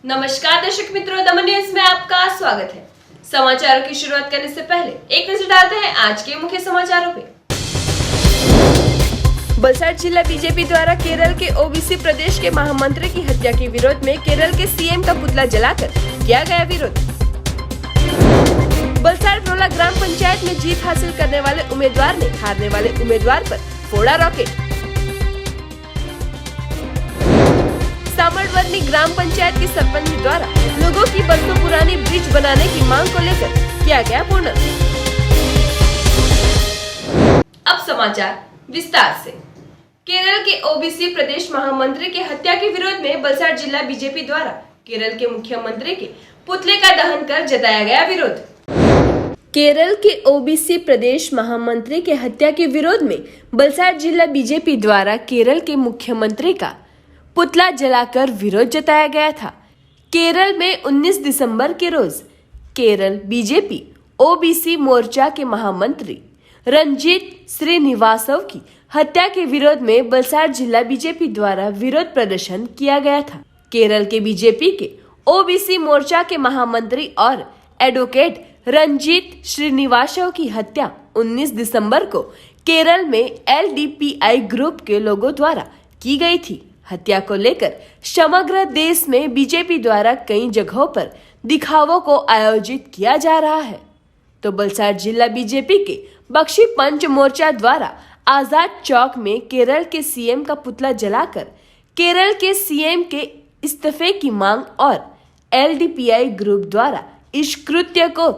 नमस्कार दर्शक मित्रों, दमन न्यूज में आपका स्वागत है। समाचारों की शुरुआत करने से पहले एक नजर डालते हैं आज के मुख्य समाचारों पे। वलसाड जिला बीजेपी द्वारा केरल के ओबीसी प्रदेश के महामंत्री की हत्या के विरोध में केरल के सीएम का पुतला जलाकर किया गया विरोध। वलसाड रोला ग्राम पंचायत में जीत हासिल करने वाले उम्मीदवार ने हारने वाले उम्मीदवार पर फोड़ा रॉकेट। सामरवर्णी ग्राम पंचायत के सरपंच द्वारा लोगों की बरसों पुरानी ब्रिज बनाने की मांग को लेकर किया गया पूर्ण। अब समाचार विस्तार से। केरल के ओबीसी प्रदेश महामंत्री की हत्या के विरोध में वलसाड जिला बीजेपी द्वारा केरल के मुख्यमंत्री के पुतले का दहन कर जताया गया विरोध। केरल के ओबीसी प्रदेश महामंत्री के हत्या के विरोध में वलसाड जिला बीजेपी द्वारा केरल के मुख्यमंत्री का पुतला जलाकर विरोध जताया गया था। केरल में 19 दिसंबर के रोज केरल बीजेपी ओबीसी मोर्चा के महामंत्री रंजीत श्रीनिवासव की हत्या के विरोध में वलसाड जिला बीजेपी द्वारा विरोध प्रदर्शन किया गया था। केरल के बीजेपी के ओबीसी मोर्चा के महामंत्री और एडवोकेट रंजीत श्रीनिवासव की हत्या 19 दिसंबर को केरल में एलडीपीआई ग्रुप के लोगों द्वारा की गई थी। हत्या को लेकर समग्र देश में बीजेपी द्वारा कई जगहों पर दिखावों को आयोजित किया जा रहा है, तो वलसाड जिला बीजेपी के बख्शी पंच मोर्चा द्वारा आजाद चौक में केरल के सीएम का पुतला जलाकर केरल के सीएम के इस्तीफे की मांग और एलडीपीआई ग्रुप द्वारा इस कृत्य को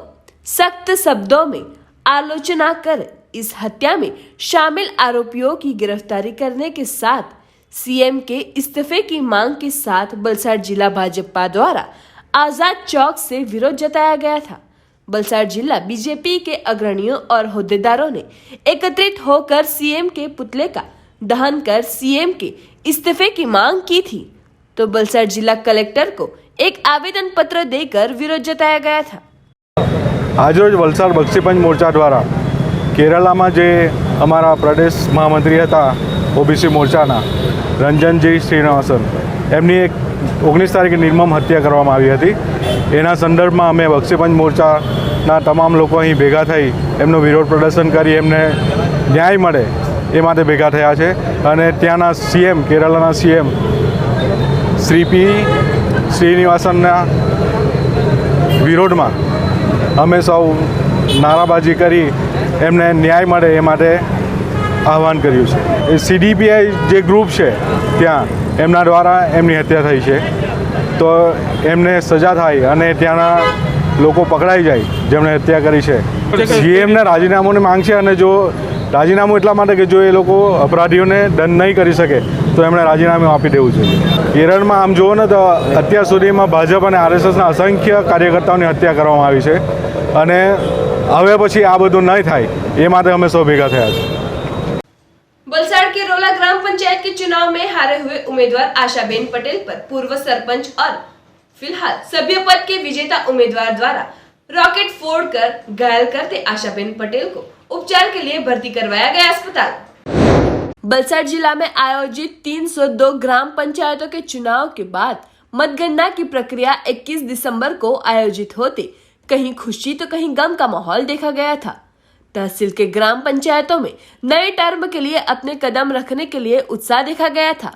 सख्त शब्दों में आलोचना कर इस हत्या में शामिल आरोपियों की गिरफ्तारी करने के साथ सीएम के इस्तीफे की मांग के साथ वलसाड जिला भाजपा द्वारा आजाद चौक से विरोध जताया गया था। वलसाड जिला बीजेपी के अग्रणियों और होद्देदारों ने एकत्रित होकर सीएम के पुतले का दहन कर सीएम के इस्तीफे की मांग की थी, तो वलसाड जिला कलेक्टर को एक आवेदन पत्र देकर विरोध जताया गया था। આજરોજ વલસાડ બક્ષીપંચ મોરચા દ્વારા કેરળમાં જે અમારા પ્રદેશ મહામંત્રી હતા ઓબીસી મોરચાના રંજનજી શ્રીનિવાસન એમની એક 19 તારીખે નિર્મમ હત્યા કરવામાં આવી હતી। એના સંદર્ભમાં અમે બક્ષીપંચ મોરચાના તમામ લોકો અહીં ભેગા થઈ એમનો વિરોધ પ્રદર્શન કરી એમને ન્યાય મળે એ માટે ભેગા થયા છે। અને ત્યાંના સીએમ કેરળના સીએમ શ્રી પી શ્રીનિવાસનના વિરોધમાં અમે સૌ નારાબાજી કરી એમને ન્યાય મળે એ માટે આહવાન કર્યું છે। એ સીડીપીઆઈ જે ગ્રુપ છે ત્યાં એમના દ્વારા એમની હત્યા થઈ છે, તો એમને સજા થાય અને ત્યાંના લોકો પકડાઈ જાય જેમણે હત્યા કરી છે। સીએમને રાજીનામાની માંગ છે અને જો રાજીનામું એટલા માટે કે જો એ લોકો અપરાધીઓને દંડ નહીં કરી શકે તો એમણે રાજીનામું આપી દેવું જોઈએ। કેરળમાં આમ જુઓ ને તો અત્યાર સુધીમાં ભાજપ અને આરએસએસના અસંખ્ય કાર્યકર્તાઓની હત્યા કરવામાં આવી છે અને હવે પછી આ બધું નહીં થાય એ માટે અમે સૌ ભેગા થયા છે। वलसाड के रोला ग्राम पंचायत के चुनाव में हारे हुए उम्मीदवार आशाबेन पटेल पर पूर्व सरपंच और फिलहाल सभ्य पद के विजेता उम्मीदवार द्वारा रॉकेट फोड़कर घायल करते आशाबेन पटेल को उपचार के लिए भर्ती करवाया गया अस्पताल। वलसाड जिला में आयोजित 302 ग्राम पंचायतों के चुनाव के बाद मतगणना की प्रक्रिया 21 दिसंबर को आयोजित होते कहीं खुशी तो कहीं गम का माहौल देखा गया था। तहसील के ग्राम पंचायतों में नए टर्म के लिए अपने कदम रखने के लिए उत्साह देखा गया था,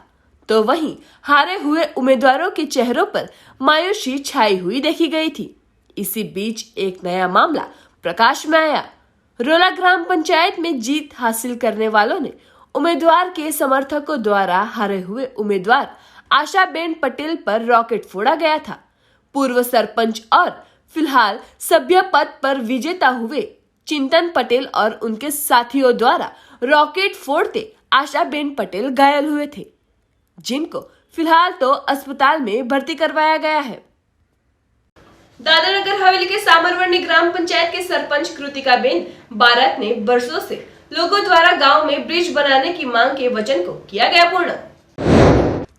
तो वहीं हारे हुए उम्मीदवारों के चेहरों पर मायूसी छाई हुई देखी गई थी। इसी बीच एक नया मामला प्रकाश में आया। रोला ग्राम पंचायत में जीत हासिल करने वालों ने उम्मीदवार के समर्थकों द्वारा हारे हुए उम्मीदवार आशाबेन पटेल पर रॉकेट फोड़ा गया था। पूर्व सरपंच और फिलहाल सभ्य पद पर विजेता हुए चिंतन पटेल और उनके साथियों द्वारा रॉकेट फोड़ते आशाबेन पटेल घायल हुए थे, जिनको फिलहाल तो अस्पताल में भर्ती करवाया गया है। दादरा नगर हवेली के सामरवर्णी ग्राम पंचायत के सरपंच कृतिकाबेन बारात ने बरसों से लोगों द्वारा गांव में ब्रिज बनाने की मांग के वचन को किया गया पूर्ण।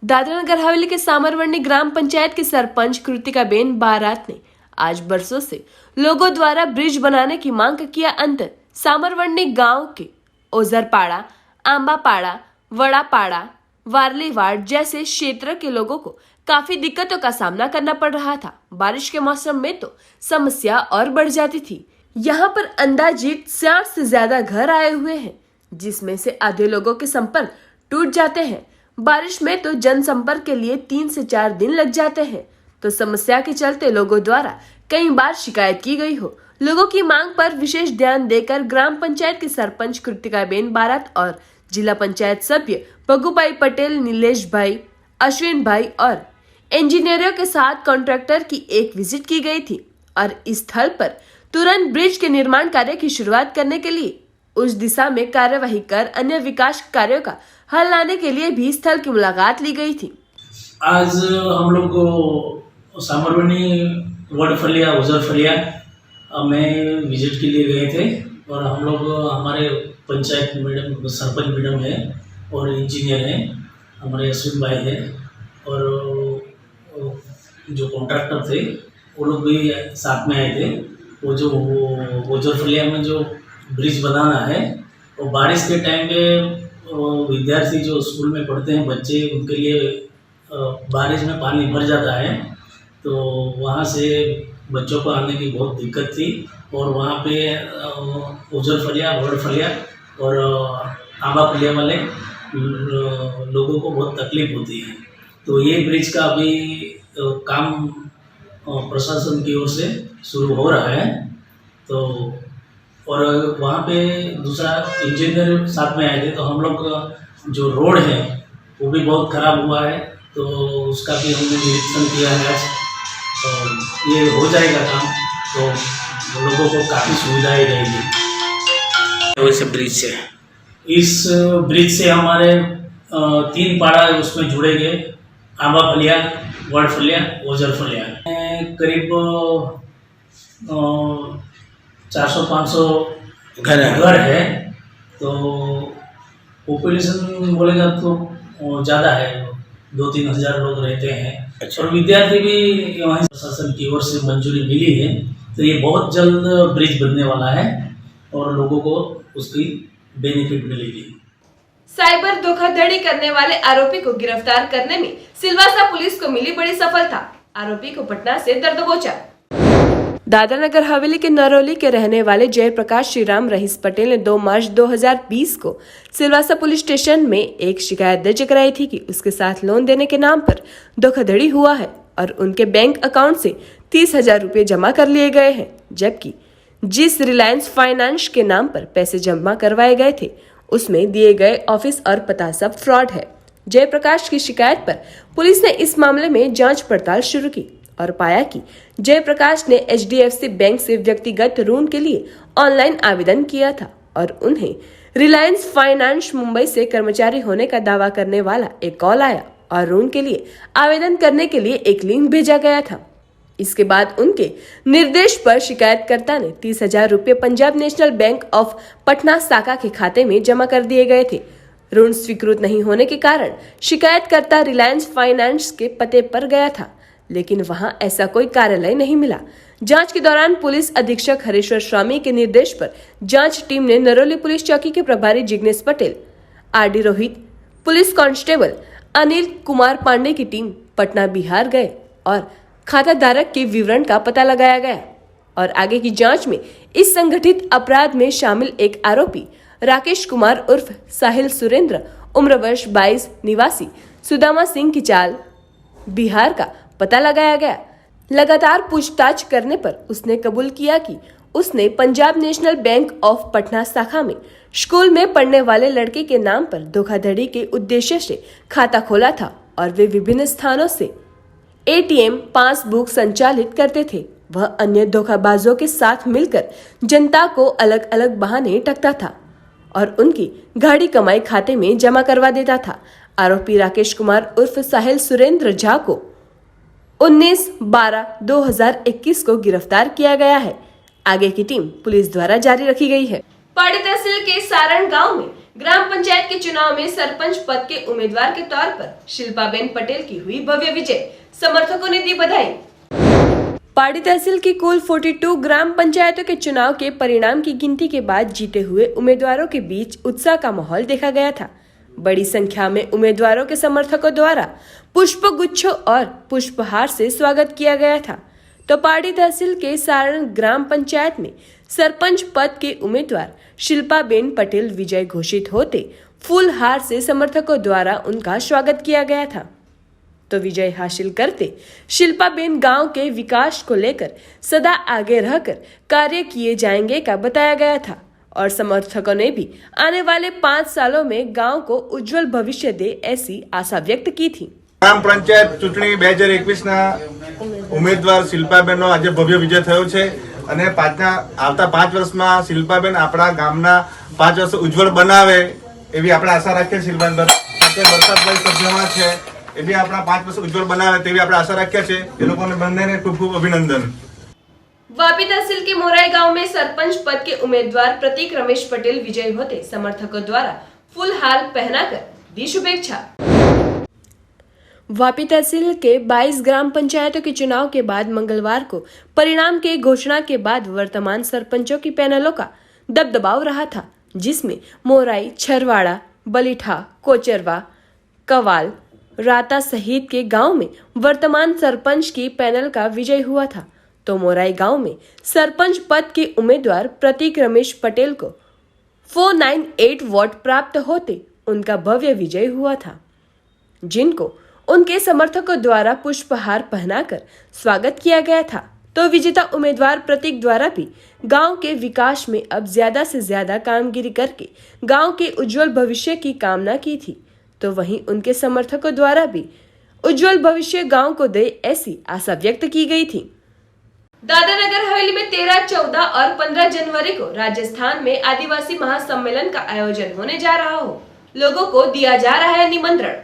दादरा नगर हवेली के सामरवर्णी ग्राम पंचायत के सरपंच कृतिकाबेन बारात ने आज बरसों से लोगों द्वारा ब्रिज बनाने की मांग किया अंत सामरवर्णी गांव के ओझरपाड़ा, आंबापाड़ा, वड़ापाड़ा, वारली वार्ड जैसे क्षेत्र के लोगों को काफी दिक्कतों का सामना करना पड़ रहा था। बारिश के मौसम में तो समस्या और बढ़ जाती थी। यहाँ पर अंदाजित 60 से ज्यादा घर आए हुए हैं, जिसमें से आधे लोगों के संपर्क टूट जाते हैं। बारिश में तो जनसंपर्क के लिए 3 से 4 दिन लग जाते हैं। तो समस्या के चलते लोगों द्वारा कई बार शिकायत की गई हो। लोगों की मांग पर विशेष ध्यान देकर ग्राम पंचायत के सरपंच कृतिकाबेन बारात और जिला पंचायत सभ्य बगुभाई पटेल, नीलेश भाई, अश्विन भाई और इंजीनियरों के साथ कॉन्ट्रैक्टर की एक विजिट की गई थी और इस स्थल पर तुरंत ब्रिज के निर्माण कार्य की शुरुआत करने के लिए उस दिशा में कार्यवाही कर अन्य विकास कार्यों का हल लाने के लिए भी स्थल की मुलाकात ली गई थी। आज हम लोग को सामरवनी वडफलिया उजरफलिया में विजिट के लिए गए थे और हम लोग हमारे पंचायत मैडम, सरपंच मैडम है और इंजीनियर हैं, हमारे अश्विन भाई है और जो कॉन्ट्रैक्टर थे वो लोग भी साथ में आए थे। वो जो उजरफलिया में जो ब्रिज बनाना है वो बारिश के टाइम पे विद्यार्थी जो स्कूल में पढ़ते हैं बच्चे, उनके लिए बारिश में पानी भर जाता है, तो वहाँ से बच्चों को आने की बहुत दिक्कत थी और वहाँ पे उजरफलिया, वडफलिया और आंबाफलिया वाले लोगों को बहुत तकलीफ होती है। तो ये ब्रिज का अभी काम प्रशासन की ओर से शुरू हो रहा है। तो और वहाँ पे दूसरा इंजीनियर साथ में आए थे, तो हम लोग का जो रोड है वो भी बहुत ख़राब हुआ है, तो उसका भी हमने निरीक्षण किया है आज। तो ये हो जाएगा काम, तो लोगों को काफ़ी सुविधाएं रहेगी। वैसे ब्रिज से इस ब्रिज से हमारे 3 पाड़ा उसमें जुड़ेंगे, आंबाफलिया, वडफलिया, उजरफलिया। करीब 400-500 घर है। तो पॉपुलेशन बोलेगा तो ज़्यादा है, 2-3 हज़ार लोग रहते हैं। अच्छा। और विद्यार्थी भी वहीं प्रशासन की ओर से मंजूरी मिली है, तो ये बहुत जल्द ब्रिज बनने वाला है और लोगों को उसकी बेनिफिट मिलेगी। साइबर धोखाधड़ी करने वाले आरोपी को गिरफ्तार करने में सिलवासा पुलिस को मिली बड़ी सफलता। आरोपी को पटना से दर्द पहुंचा। दादरा नगर हवेली के नरौली के रहने वाले जयप्रकाश श्रीराम रहीस पटेल ने 2 मार्च 2020 को सिलवासा पुलिस स्टेशन में एक शिकायत दर्ज कराई थी कि उसके साथ लोन देने के नाम पर धोखाधड़ी हुआ है और उनके बैंक अकाउंट से 30,000 रुपए जमा कर लिए गए हैं, जबकि जिस रिलायंस फाइनेंस के नाम पर पैसे जमा करवाए गए थे उसमें दिए गए ऑफिस और पता सब फ्रॉड है। जयप्रकाश की शिकायत पर पुलिस ने इस मामले में जांच पड़ताल शुरू की और पाया कि जयप्रकाश ने HDFC बैंक से व्यक्तिगत ऋण के लिए ऑनलाइन आवेदन किया था और उन्हें रिलायंस फाइनेंस मुंबई से कर्मचारी होने का दावा करने वाला एक कॉल आया और ऋण के लिए आवेदन करने के लिए एक लिंक भेजा गया था। इसके बाद उनके निर्देश पर शिकायतकर्ता ने 30,000 रुपए Punjab national bank of Patna शाखा के खाते में जमा कर दिए गए थे। ऋण स्वीकृत नहीं होने के कारण शिकायतकर्ता रिलायंस फाइनेंस के पते पर गया था, लेकिन वहां ऐसा कोई कार्यालय नहीं मिला। जांच के दौरान पुलिस अधीक्षक हरेश्वर स्वामी के निर्देश पर जांच टीम ने नरौली पुलिस चौकी के प्रभारी Jignesh Patel, RD Rohit, police constable Anil Kumar Pandey की टीम पटना बिहार गए और खाता धारक के विवरण का पता लगाया गया और आगे की जांच में इस संगठित अपराध में शामिल एक आरोपी राकेश कुमार उर्फ साहिल सुरेंद्र, उम्र वर्ष 22, निवासी सुदामा सिंह की चाल, बिहार का पता लगाया गया। लगातार पूछताछ करने पर उसने कबूल किया कि उसने Punjab national bank of Patna शाखा में स्कूल में पढ़ने वाले लड़के के नाम पर धोखाधड़ी के उद्देश्य से खाता खोला था और वे विभिन्न स्थानों से ATM पासबुक संचालित करते थे। वह अन्य धोखाबाजों के साथ मिलकर जनता को अलग अलग बहाने टकता था और उनकी गाड़ी कमाई खाते में जमा करवा देता था। आरोपी राकेश कुमार उर्फ साहिल सुरेंद्र झा को 19/12/2021 को गिरफ्तार किया गया है। आगे की टीम पुलिस द्वारा जारी रखी गई है। पाड़ी तहसील के सारण गांव में ग्राम पंचायत के चुनाव में सरपंच पद के उम्मीदवार के तौर पर शिल्पाबेन पटेल की हुई भव्य विजय। समर्थकों ने दी बधाई। पाड़ी तहसील की कुल 42 ग्राम पंचायतों के चुनाव के परिणाम की गिनती के बाद जीते हुए उम्मीदवारों के बीच उत्साह का माहौल देखा गया था। बड़ी संख्या में उम्मीदवारों के समर्थकों द्वारा पुष्प गुच्छों और पुष्पहार से स्वागत किया गया था। तो पाड़ी तहसील के सारण ग्राम पंचायत में सरपंच पद के उम्मीदवार शिल्पाबेन पटेल विजय घोषित होते फूलहार से समर्थकों द्वारा उनका स्वागत किया गया था। तो विजय हासिल करते शिल्पाबेन गांव के विकास को लेकर सदा आगे रहकर कार्य किए जाएंगे का बताया गया था और समर्थकों ने भी आने वाले 5 सालों में गांव को उज्जवल भविष्य दे ऐसी आशा व्यक्त की थी। ग्राम पंचायत चूंटणी 2021 ના ઉમેદવાર શિલ્પાબેનનો આજે ભવ્ય વિજય થયો છે અને આવતા 5 વર્ષમાં શિલ્પાબેન આપણા ગામના 5 વર્ષ ઉજ્જવળ બનાવે એવી આપણે આશા રાખીએ। શિલ્પાબેન સાથે વરસાદભાઈ સભ્યમાં છે એ બી આપણા 5 વર્ષ ઉજ્જવળ બનાવે તેવી આપણે આશા રાખીએ છીએ। એ લોકોને બંનેને ખૂબ ખૂબ અભિનંદન। वापी तहसील के मोराई गांव में सरपंच पद के उम्मीदवार प्रतीक रमेश पटेल विजयी होते समर्थकों द्वारा फूलहार पहनाकर दी शुभेच्छा। वापी तहसील के 22 ग्राम पंचायतों के चुनाव के बाद मंगलवार को परिणाम के घोषणा के बाद वर्तमान सरपंचों की पैनलों का दबदबाव रहा था, जिसमें मोराई, छरवाड़ा, बलीठा, कोचरवा, कवाल, राता सहित के गांव में वर्तमान सरपंच की पैनल का विजय हुआ था। तो मोराई गांव में सरपंच पद के उम्मीदवार प्रतीक रमेश पटेल को 498 वोट प्राप्त होते उनका भव्य विजय हुआ था, जिनको उनके समर्थकों द्वारा पुष्पहार पहनाकर स्वागत किया गया था। तो विजेता उम्मीदवार प्रतीक द्वारा भी गांव के विकास में अब ज्यादा से ज्यादा कामगिरी करके गांव के उज्जवल भविष्य की कामना की थी। तो वहीं उनके समर्थकों द्वारा भी उज्जवल भविष्य गांव को दे ऐसी आशा व्यक्त की गई थी। दादरा नगर हवेली में 13, 14 और 15 जनवरी को राजस्थान में आदिवासी महासम्मेलन का आयोजन होने जा रहा हो, लोगों को दिया जा रहा है निमंत्रण।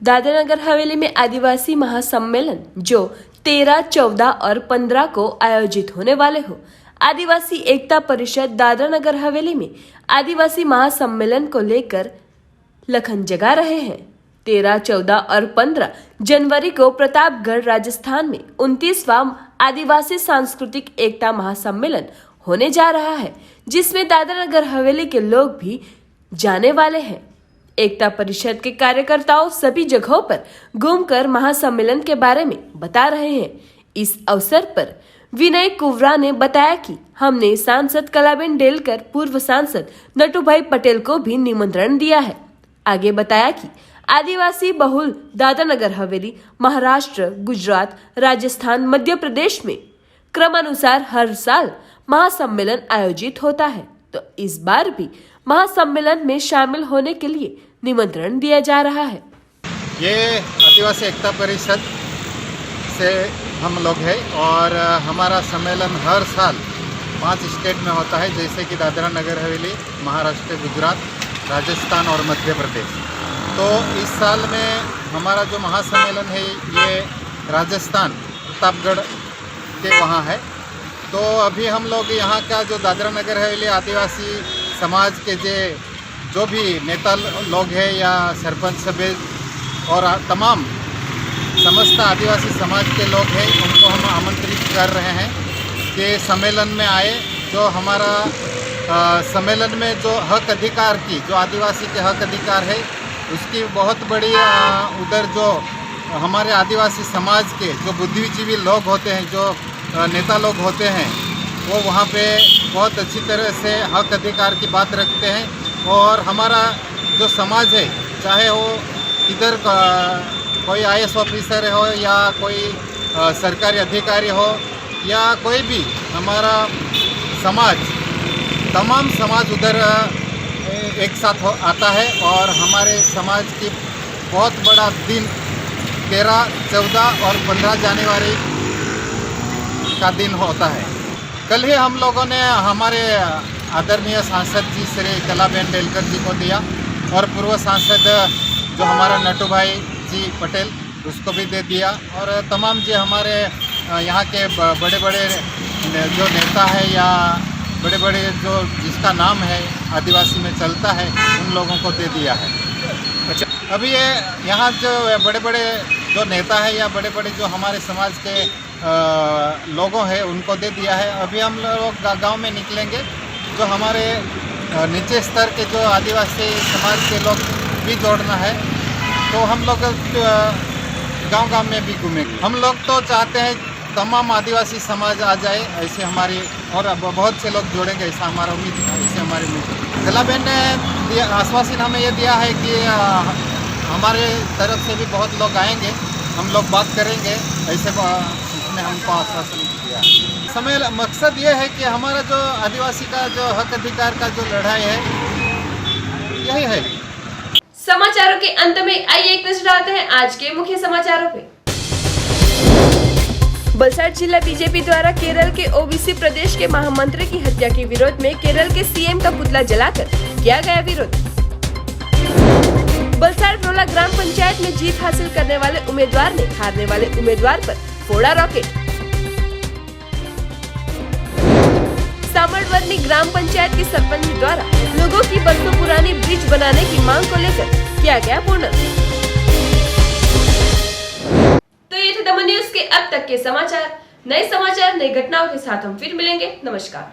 दादरा नगर हवेली में आदिवासी महासम्मेलन जो 13, 14 और 15 को आयोजित होने वाले हो, आदिवासी एकता परिषद दादरा नगर हवेली में आदिवासी महासम्मेलन को लेकर लखन जगा रहे हैं। 13, 14 और 15 जनवरी को प्रतापगढ़ राजस्थान में 29वां आदिवासी सांस्कृतिक एकता महासम्मेलन होने जा रहा है, जिसमें दादरा नगर हवेली के लोग भी जाने वाले हैं। एकता परिषद के कार्यकर्ताओं सभी जगहों पर घूमकर महासम्मेलन के बारे में बता रहे हैं। इस अवसर पर विनय कुवरा ने बताया कि हमने सांसद कलाबेन डेलकर, पूर्व सांसद नटूभाई पटेल को भी निमंत्रण दिया है। आगे बताया कि आदिवासी बहुल दादरा नगर हवेली, महाराष्ट्र, गुजरात, राजस्थान, मध्य प्रदेश में क्रमानुसार हर साल महासम्मेलन आयोजित होता है। तो इस बार भी महासम्मेलन में शामिल होने के लिए निमंत्रण दिया जा रहा है। ये आदिवासी एकता परिषद से हम लोग हैं और हमारा सम्मेलन हर साल 5 स्टेट में होता है, जैसे कि दादरा नगर हवेली, महाराष्ट्र, गुजरात, राजस्थान और मध्य प्रदेश। तो इस साल में हमारा जो महासम्मेलन है ये राजस्थान प्रतापगढ़ के वहाँ है। तो अभी हम लोग यहाँ का जो दादरा नगर हवेली आदिवासी समाज के जो भी नेता लोग हैं या सरपंच सभ्य और तमाम समस्त आदिवासी समाज के लोग हैं, उनको हम आमंत्रित कर रहे हैं कि सम्मेलन में आए। जो हमारा सम्मेलन में जो हक अधिकार की, जो आदिवासी के हक अधिकार है, उसकी बहुत बड़ी उधर जो हमारे आदिवासी समाज के जो बुद्धिजीवी लोग होते हैं, जो नेता लोग होते हैं, वो वहाँ पे बहुत अच्छी तरह से हक अधिकार की बात रखते हैं। और हमारा जो समाज है, चाहे वो इधर कोई IAS ऑफिसर हो या कोई सरकारी अधिकारी हो या कोई भी हमारा समाज, तमाम समाज उधर एक साथ आता है। और हमारे समाज की बहुत बड़ा दिन 13, 14 और 15 जनवरी का दिन होता है। कल ही हम लोगों ने हमारे आदरणीय सांसद जी श्री कलाबेन डेलकर जी को दिया और पूर्व सांसद जो हमारा नटूभाई जी पटेल, उसको भी दे दिया। और तमाम जो हमारे यहाँ के बड़े बड़े जो नेता है या बड़े बड़े जो जिसका नाम है आदिवासी में चलता है, उन लोगों को दे दिया है। अच्छा, अभी ये यहाँ जो बड़े बड़े जो नेता है या बड़े बड़े जो हमारे समाज के लोगों हैं, उनको दे दिया है। अभी हम लोग गांव में निकलेंगे, जो हमारे नीचे स्तर के जो आदिवासी समाज के लोग भी जोड़ना है, तो हम लोग गांव-गांव में भी घूमेंगे। हम लोग तो चाहते हैं तमाम आदिवासी समाज आ जाए, ऐसे हमारी, और अब बहुत से लोग जोड़ेंगे, ऐसा हमारा उम्मीद है, ऐसे हमारी उम्मीद। जिलाबेन ने आश्वासन हमें ये दिया है कि हमारे तरफ से भी बहुत लोग आएंगे, हम लोग बात करेंगे, ऐसे उसने हमको आश्वासन दिया। समय मकसद ये है कि हमारा जो आदिवासी का जो हक अधिकार का जो लड़ाई है, यही है। समाचारों के अंत में आइए एक नजर डालते हैं आज के मुख्य समाचारों पे। वलसाड जिला बीजेपी द्वारा केरल के ओबीसी प्रदेश के महामंत्री की हत्या के विरोध में केरल के सीएम का पुतला जलाकर किया गया विरोध। वलसाड रोला ग्राम पंचायत में जीत हासिल करने वाले उम्मीदवार ने हारने वाले उम्मीदवार पर फोड़ा रॉकेट। सामरवर्णी ग्राम पंचायत के सरपंच द्वारा लोगों की बरसों पुरानी ब्रिज बनाने की मांग को लेकर किया गया पूर्ण। तो ये थे दमन न्यूज के अब तक के समाचार। नए समाचार, नई घटनाओं के साथ हम फिर मिलेंगे। नमस्कार।